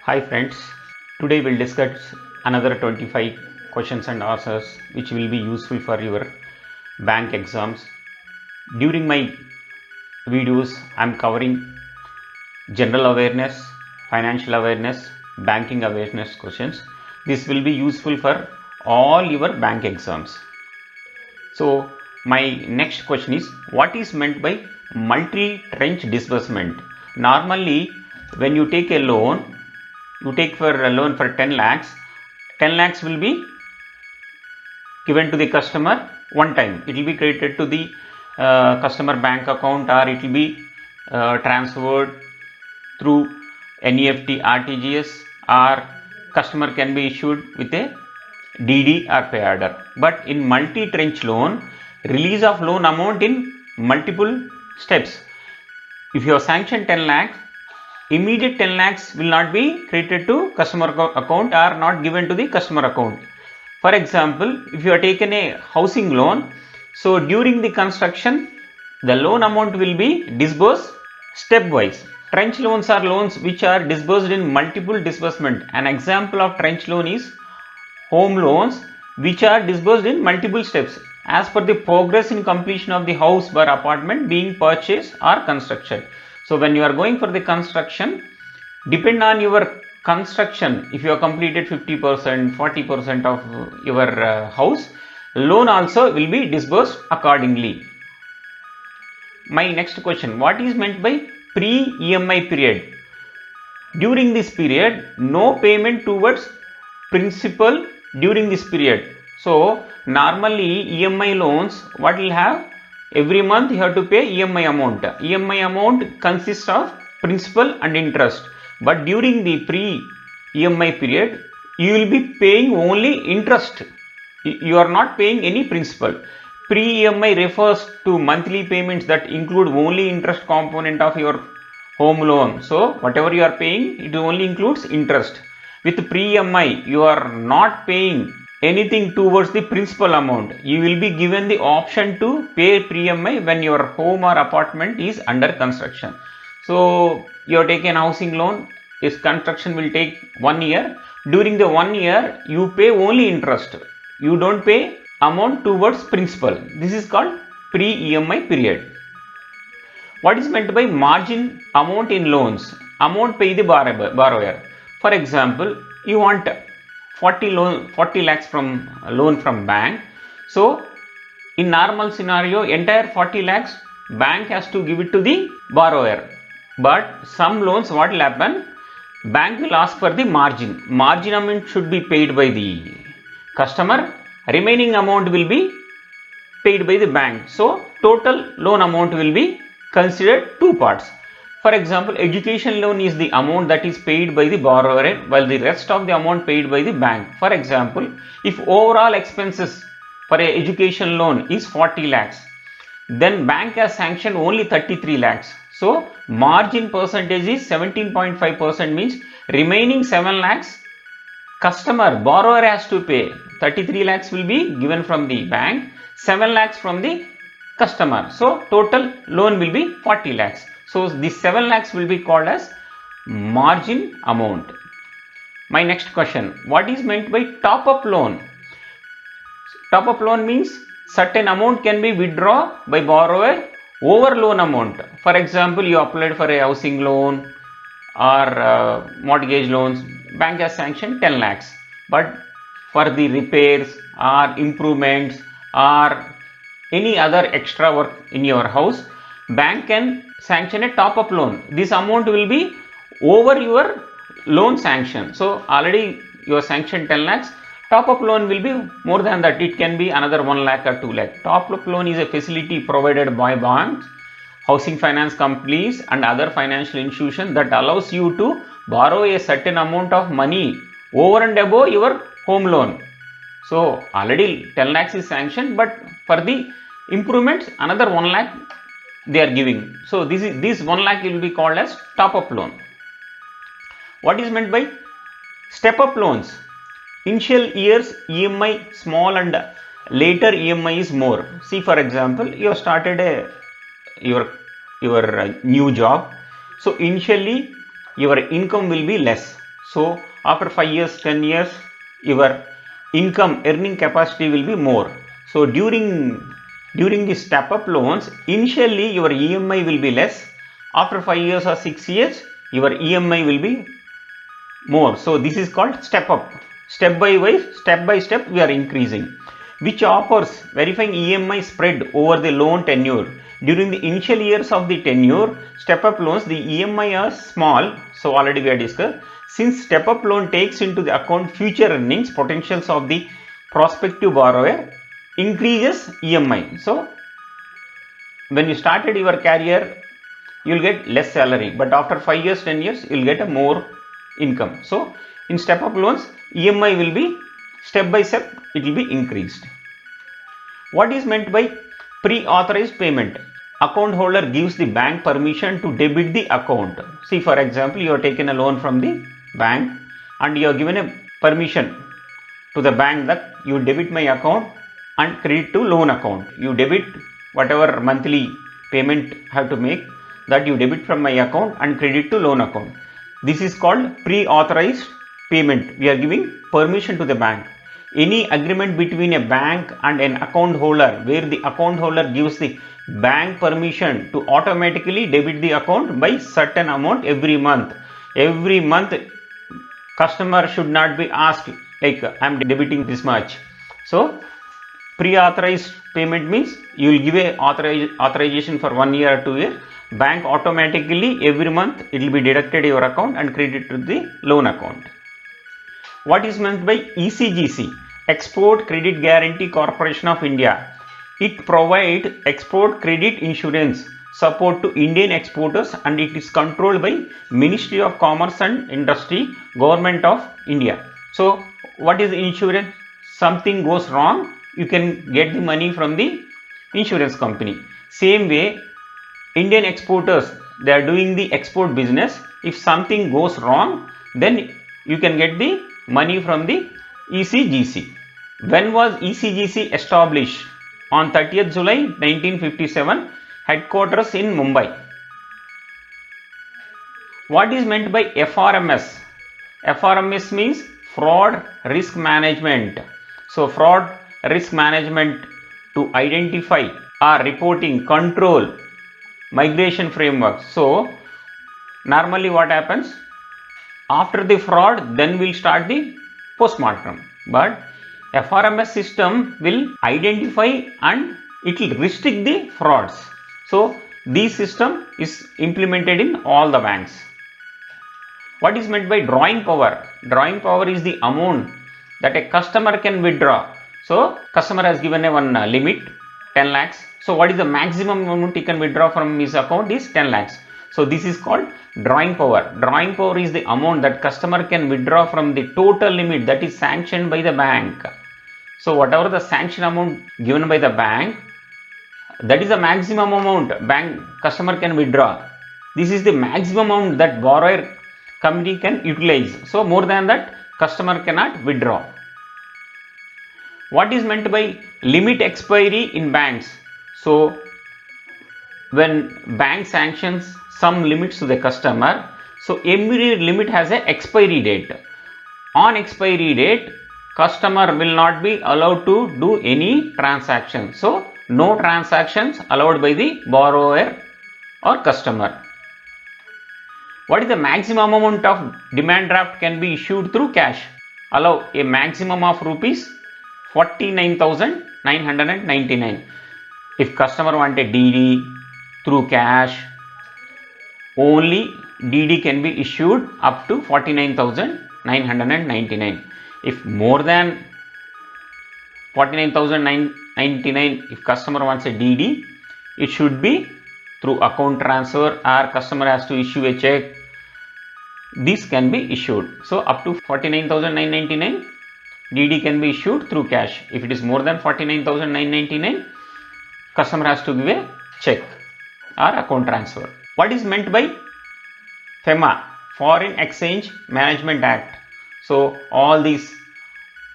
Hi friends, today we'll discuss another 25 questions and answers which will be useful for your bank exams. During my videos, I'm covering general awareness, financial awareness, banking awareness questions. This will be useful for all your bank exams. So my next question is, what is meant by multi-tranche disbursement? Normally, when you take a loan, you take for a loan for 10 lakhs, 10 lakhs will be given to the customer one time. It will be credited to the customer bank account, or it will be transferred through NEFT, RTGS, or customer can be issued with a DD or pay order. But in multi-tranche loan, release of loan amount in multiple steps. If you have sanctioned 10 lakhs, immediate 10 lakhs will not be credited to customer account or not given to the customer account. For example, if you have taken a housing loan, so during the construction, the loan amount will be disbursed stepwise. Tranche loans are loans which are disbursed in multiple disbursement. An example of tranche loan is home loans which are disbursed in multiple steps as per the progress in completion of the house or apartment being purchased or construction. So when you are going for the construction, depend on your construction, if you have completed 50%, 40% of your house, loan also will be disbursed accordingly. My next question, what is meant by pre-EMI period? During this period, no payment towards principal during this period. So normally EMI loans, what will have? Every month you have to pay EMI amount. EMI amount consists of principal and interest. But during the pre-EMI period, you will be paying only interest. You are not paying any principal. Pre-EMI refers to monthly payments that include only interest component of your home loan. So whatever you are paying, it only includes interest. With pre-EMI, you are not paying anything towards the principal amount. You will be given the option to pay pre-EMI when your home or apartment is under construction. So you are taking housing loan, its construction will take 1 year. During the 1 year, you pay only interest. You don't pay amount towards principal. This is called pre-EMI period. What is meant by margin amount in loans? Amount pay the borrower. For example, you want 40 lakhs from loan from bank. So in normal scenario, entire 40 lakhs bank has to give it to the borrower. But some loans, what will happen? Bank will ask for the margin. Margin amount should be paid by the customer. Remaining amount will be paid by the bank. So total loan amount will be considered two parts. For example, education loan is the amount that is paid by the borrower, while the rest of the amount paid by the bank. For example, if overall expenses for a education loan is 40 lakhs, then bank has sanctioned only 33 lakhs. So margin percentage is 17.5%, means remaining 7 lakhs borrower has to pay. 33 lakhs will be given from the bank, 7 lakhs from the customer. So total loan will be 40 lakhs. So this 7 lakhs will be called as margin amount. My next question, what is meant by top-up loan? Top-up loan means certain amount can be withdrawn by borrower over loan amount. For example, you applied for a housing loan or mortgage loans, bank has sanctioned 10 lakhs. But for the repairs or improvements or any other extra work in your house, bank can sanction a top-up loan. This amount will be over your loan sanction. So already you are sanctioned 10 lakhs. Top-up loan will be more than that. It can be another 1 lakh or 2 lakh. Top-up loan is a facility provided by banks, housing finance companies and other financial institutions that allows you to borrow a certain amount of money over and above your home loan. So already 10 lakhs is sanctioned, but for the improvements another 1 lakh they are giving. So this 1 lakh will be called as top-up loan. What is meant by step-up loans? Initial years EMI small and later EMI is more. See, for example, you have started your new job. So initially your income will be less. So after 5 years, 10 years, your income earning capacity will be more. So during the step up loans, initially your EMI will be less. After 5 years or 6 years, your EMI will be more. So this is called step up. Step by step we are increasing, which offers verifying EMI spread over the loan tenure. During the initial years of the tenure, step up loans, the EMI are small. So already we have discussed. Since step up loan takes into the account future earnings potentials of the prospective borrower, increases EMI. So when you started your career, you will get less salary, but after 5 years, 10 years, you will get a more income. So in step up loans, EMI will be step by step, it will be increased. What is meant by pre-authorized payment? Account holder gives the bank permission to debit the account. See, for example, you have taken a loan from the bank and you have given a permission to the bank that you debit my account and credit to loan account. You debit whatever monthly payment have to make, that you debit from my account and credit to loan account. This is called pre-authorized payment. We are giving permission to the bank. Any agreement between a bank and an account holder where the account holder gives the bank permission to automatically debit the account by certain amount every month. Every month customer should not be asked like I am debiting this much. So pre-authorized payment means you will give a authorization for 1 year or 2 years. Bank automatically every month it will be deducted your account and credited to the loan account. What is meant by ECGC? Export Credit Guarantee Corporation of India. It provides export credit insurance support to Indian exporters and it is controlled by Ministry of Commerce and Industry, Government of India. So what is insurance? Something goes wrong, you can get the money from the insurance company. Same way, Indian exporters, they are doing the export business. If something goes wrong, then you can get the money from the ECGC. When was ECGC established? On 30th July 1957, headquarters in Mumbai. What is meant by FRMS? FRMS means fraud risk management. So fraud risk management to identify or reporting, control, migration framework. So normally what happens? After the fraud, then we'll start the postmortem. But FRMS system will identify and it will restrict the frauds. So this system is implemented in all the banks. What is meant by drawing power? Drawing power is the amount that a customer can withdraw. So customer has given a one limit 10 lakhs. So what is the maximum amount he can withdraw from his account is 10 lakhs. So this is called drawing power. Drawing power is the amount that customer can withdraw from the total limit that is sanctioned by the bank. So whatever the sanction amount given by the bank, that is the maximum amount bank customer can withdraw. This is the maximum amount that borrower company can utilize. So more than that customer cannot withdraw. What is meant by limit expiry in banks? So when bank sanctions some limits to the customer, so every limit has an expiry date. On expiry date, customer will not be allowed to do any transaction. So no transactions allowed by the borrower or customer. What is the maximum amount of demand draft can be issued through cash? Allow a maximum of rupees 49,999. If customer want a DD through cash, only DD can be issued up to 49,999. If more than 49,999, if customer wants a DD, it should be through account transfer or customer has to issue a check. This can be issued. So up to 49,999, DD can be issued through cash. If it is more than 49,999, customer has to give a check or account transfer. What is meant by FEMA, Foreign Exchange Management Act? So all these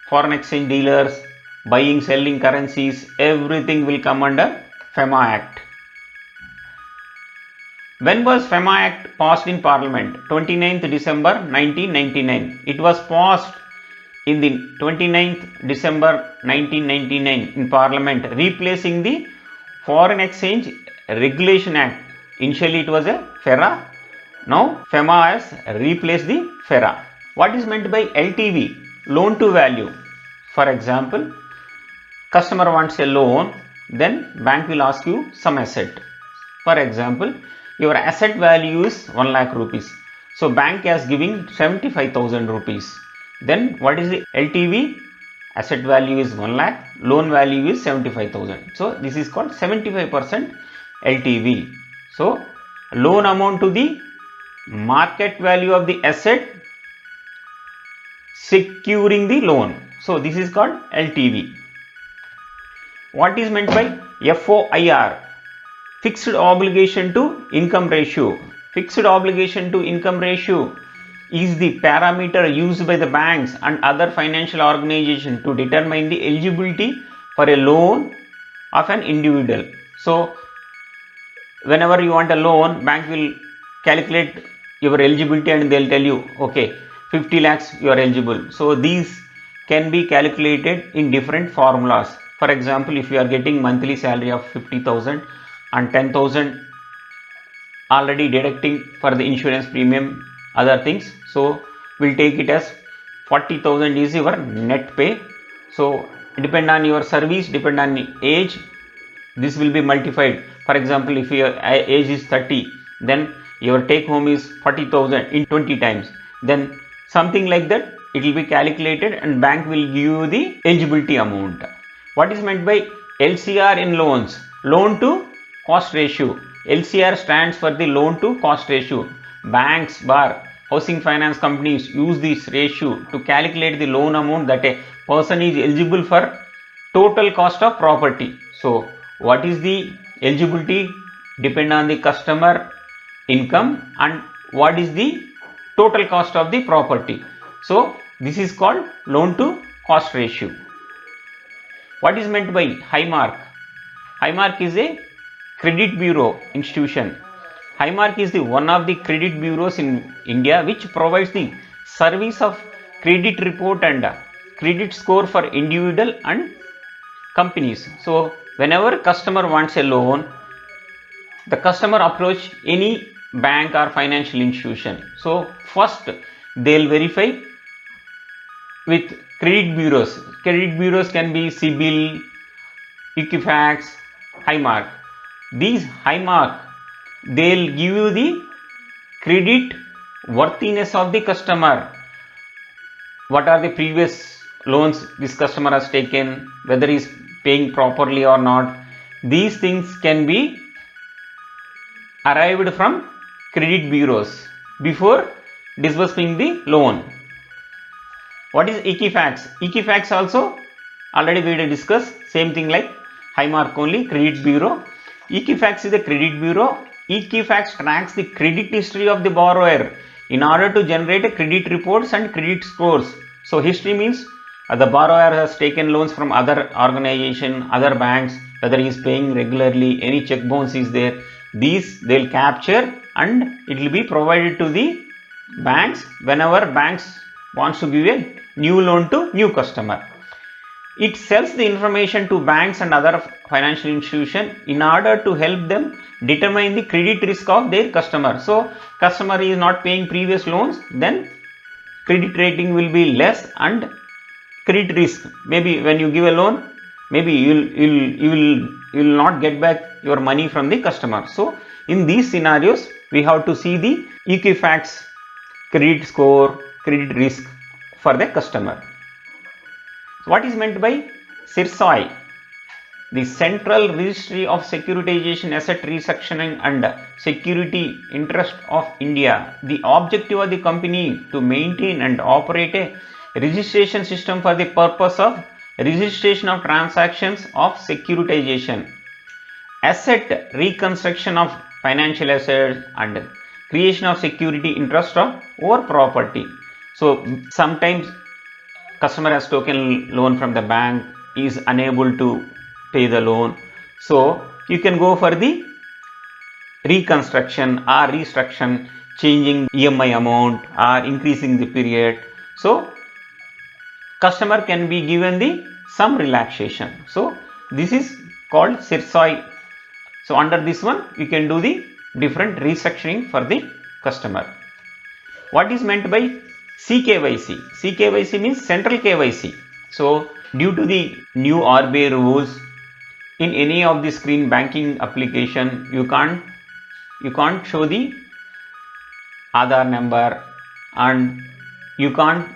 foreign exchange dealers, buying, selling currencies, everything will come under FEMA Act. When was FEMA Act passed in Parliament? 29th December 1999. It was passed in the 29th December 1999 in Parliament, replacing the Foreign Exchange Regulation Act. Initially it was a FERA. Now FEMA has replaced the FERA. What is meant by LTV? Loan to value. For example, customer wants a loan, then bank will ask you some asset. For example, your asset value is 1 lakh rupees. So bank is giving 75,000 rupees. Then what is the LTV? Asset value is 1 lakh, loan value is 75,000. So this is called 75% LTV. So loan amount to the market value of the asset securing the loan. So this is called LTV. What is meant by FOIR? Fixed obligation to income ratio. Fixed obligation to income ratio is the parameter used by the banks and other financial organizations to determine the eligibility for a loan of an individual. So whenever you want a loan, bank will calculate your eligibility and they'll tell you, okay, 50 lakhs you are eligible. So these can be calculated in different formulas. For example, if you are getting monthly salary of 50,000 and 10,000 already deducting for the insurance premium, other things, so we'll take it as 40,000 is your net pay. So depend on your service, depend on age, this will be multiplied. For example, if your age is 30, then your take home is 40,000 in 20 times, then something like that it will be calculated and bank will give you the eligibility amount. What is meant by LCR in loans? Loan to cost ratio. LCR stands for the loan to cost ratio. Banks, housing finance companies use this ratio to calculate the loan amount that a person is eligible for total cost of property. So what is the eligibility? Depend on the customer income and what is the total cost of the property. So this is called loan to cost ratio. What is meant by Highmark? Highmark is a credit bureau institution. Highmark is the one of the credit bureaus in India which provides the service of credit report and credit score for individual and companies. So whenever customer wants a loan, the customer approach any bank or financial institution. So first they'll verify with credit bureaus. Credit bureaus can be CIBIL, Equifax, Highmark. These Highmark, they'll give you the credit worthiness of the customer. What are the previous loans this customer has taken, whether he is paying properly or not. These things can be arrived from credit bureaus before disbursing the loan. What is Equifax? Equifax also already we discussed, same thing like Highmark, only credit bureau. Equifax is a credit bureau. Equifax tracks the credit history of the borrower in order to generate credit reports and credit scores. So history means the borrower has taken loans from other organization, other banks, whether he is paying regularly, any check bounce is there. These they'll capture and it will be provided to the banks whenever banks wants to give a new loan to new customer. It sells the information to banks and other financial institutions in order to help them determine the credit risk of their customer. So customer is not paying previous loans, then credit rating will be less and credit risk, maybe when you give a loan, maybe you will not get back your money from the customer. So in these scenarios we have to see the Equifax credit score, credit risk for the customer. So what is meant by CIRSAI? The Central Registry of Securitization, Asset Restructuring and Security Interest of India. The objective of the company to maintain and operate a registration system for the purpose of registration of transactions of securitization, asset reconstruction of financial assets and creation of security interest of over property. So sometimes customer has taken loan from the bank, is unable to pay the loan, so you can go for the reconstruction or restructuring, changing EMI amount or increasing the period. So customer can be given the some relaxation. So this is called CIRSAI. So under this one you can do the different restructuring for the customer. What is meant by CKYC? CKYC means central KYC. So due to the new RBI rules, in any of the screen banking application you can't show the Aadhaar number, and you can't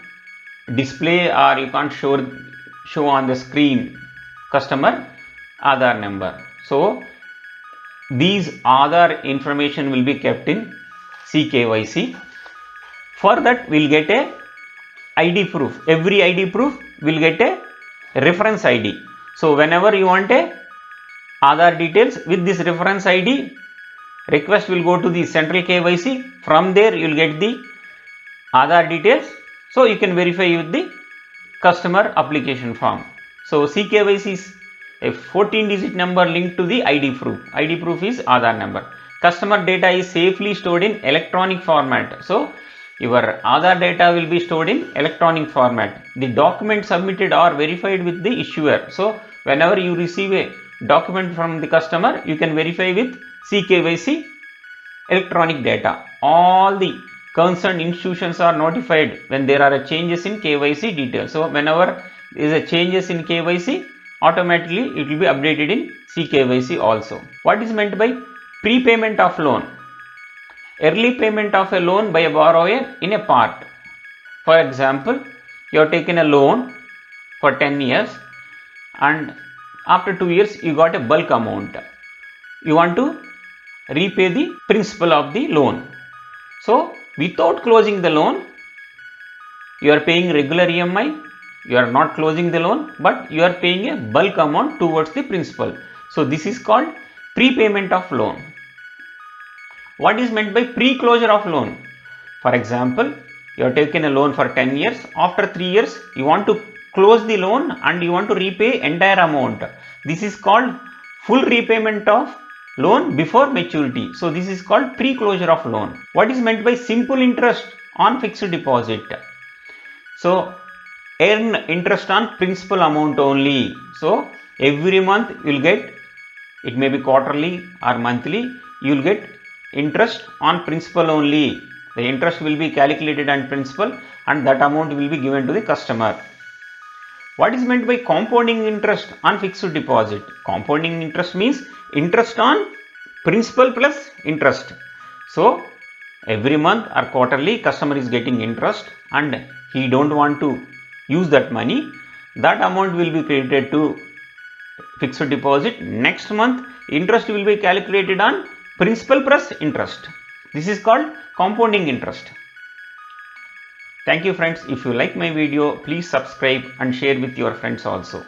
display or you can't show on the screen customer Aadhaar number. So these Aadhaar information will be kept in CKYC. For that we'll get a ID proof. Every ID proof will get a reference ID. So whenever you want a Aadhaar details with this reference ID, request will go to the central KYC. From there you will get the Aadhaar details. So you can verify with the customer application form. So CKYC is a 14-digit number linked to the ID proof. ID proof is Aadhaar number. Customer data is safely stored in electronic format. So your Aadhaar data will be stored in electronic format. The documents submitted are verified with the issuer. So whenever you receive a document from the customer, you can verify with CKYC electronic data. All the concerned institutions are notified when there are changes in KYC details. So whenever there is a changes in KYC, automatically it will be updated in CKYC also. What is meant by prepayment of loan? Early payment of a loan by a borrower in a part. For example, you have taken a loan for 10 years and after 2 years you got a bulk amount. You want to repay the principal of the loan. So without closing the loan, you are paying regular EMI, you are not closing the loan, but you are paying a bulk amount towards the principal. So this is called prepayment of loan. What is meant by pre-closure of loan? For example, you have taken a loan for 10 years. After 3 years, you want to close the loan and you want to repay entire amount. This is called full repayment of loan before maturity. So this is called pre-closure of loan. What is meant by simple interest on fixed deposit? So earn interest on principal amount only. So every month you will get, it may be quarterly or monthly, you will get interest on principal only. The interest will be calculated on principal and that amount will be given to the customer. What is meant by compounding interest on fixed deposit? Compounding interest means interest on principal plus interest. So every month or quarterly customer is getting interest and he don't want to use that money. That amount will be credited to fixed deposit. Next month interest will be calculated on principal plus interest. This is called compounding interest. Thank you friends. If you like my video, please subscribe and share with your friends also.